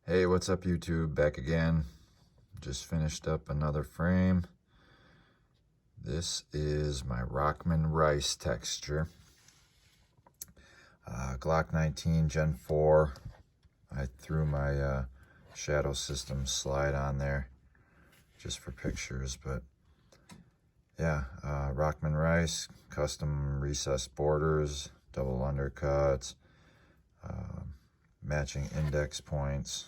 Hey, what's up YouTube? Back again. Just finished up another frame. This is my Rockman rice texture. Glock 19 Gen 4. I threw my shadow system slide on there just for pictures, but yeah, Rockman rice, custom recessed borders, double undercuts, matching index points.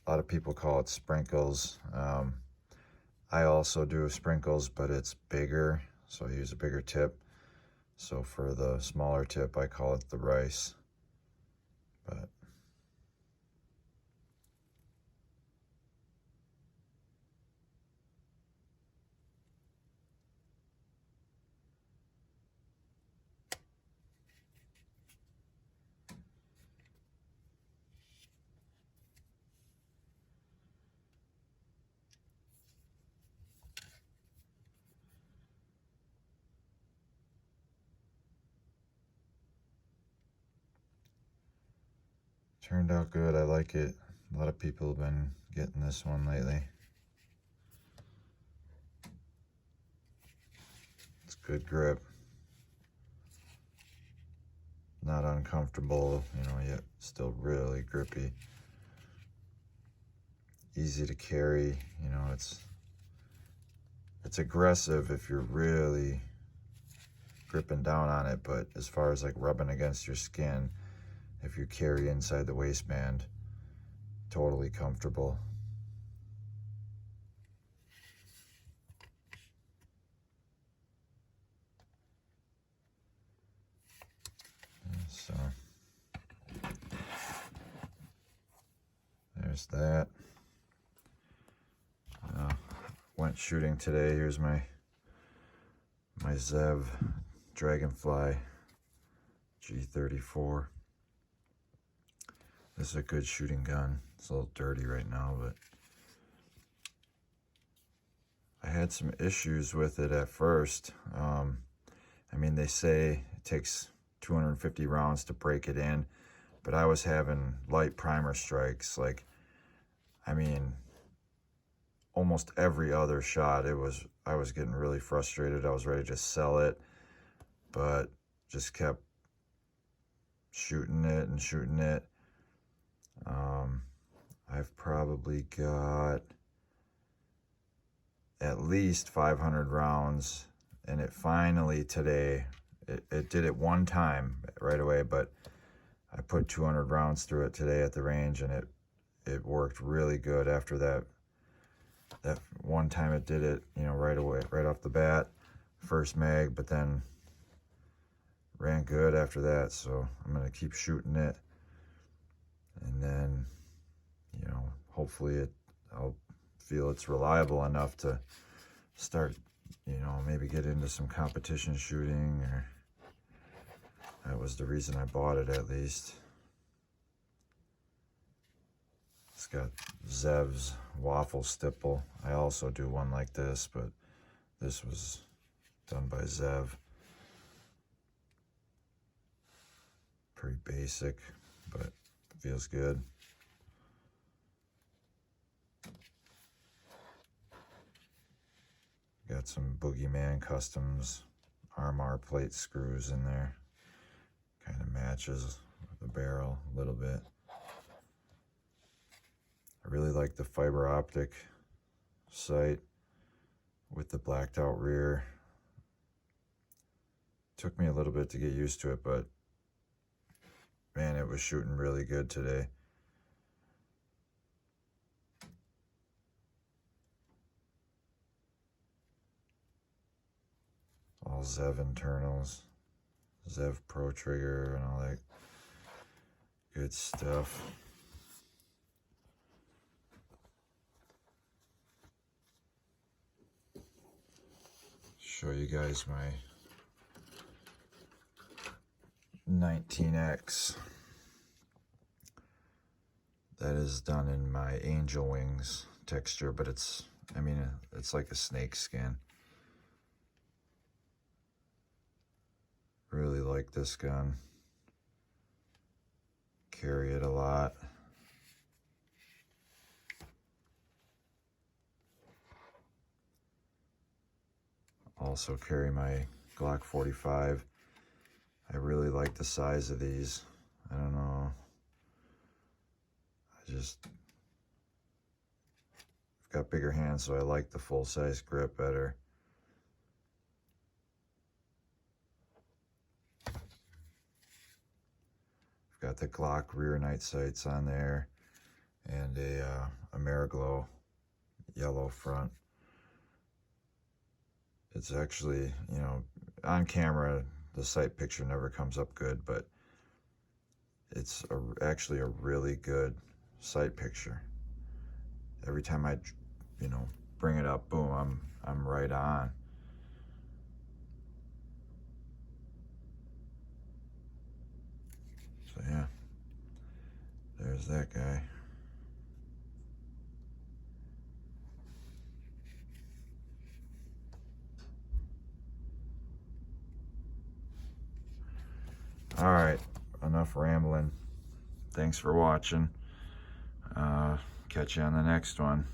A lot of people call it sprinkles. I also do sprinkles, but it's bigger, so I use a bigger tip. So for the smaller tip, I call it the rice. But turned out good. I like it. A lot of people have been getting this one lately. It's good grip. Not uncomfortable, yet still really grippy. Easy to carry, it's aggressive if you're really gripping down on it, but as far as like rubbing against your skin, if you carry inside the waistband, totally comfortable. So there's that. Went shooting today. Here's my Zev Dragonfly G34. This is a good shooting gun. It's a little dirty right now, but I had some issues with it at first. They say it takes 250 rounds to break it in, but I was having light primer strikes. Almost every other shot, I was getting really frustrated. I was ready to just sell it, but just kept shooting it and shooting it. I've probably got at least 500 rounds, and it finally today, it did it one time right away, but I put 200 rounds through it today at the range, and it worked really good after that one time it did it, right away, right off the bat, first mag, but then ran good after that. So I'm going to keep shooting it, and then, hopefully I'll feel it's reliable enough to start, maybe get into some competition shooting, or that was the reason I bought it at least. It's got Zev's waffle stipple. I also do one like this, but this was done by Zev. Pretty basic, but feels good. Got some Boogeyman Customs Armor plate screws in there. Kind of matches the barrel a little bit. I really like the fiber optic sight with the blacked out rear. Took me a little bit to get used to it, but man, it was shooting really good today. All Zev internals, Zev Pro Trigger, and all that good stuff. Show you guys my 19X. That is done in my angel wings texture, but it's like a snake skin. like this gun. Carry it a lot. Also carry my Glock 45. I really like the size of these. I don't know. I've got bigger hands, so I like the full-size grip better. I've got the Glock rear night sights on there, and a Ameriglow yellow front. It's actually, you know, on camera, the sight picture never comes up good, but it's actually a really good sight picture. Every time I, you know, bring it up, boom, I'm right on. So yeah, there's that guy. All right, enough rambling. Thanks for watching. Catch you on the next one.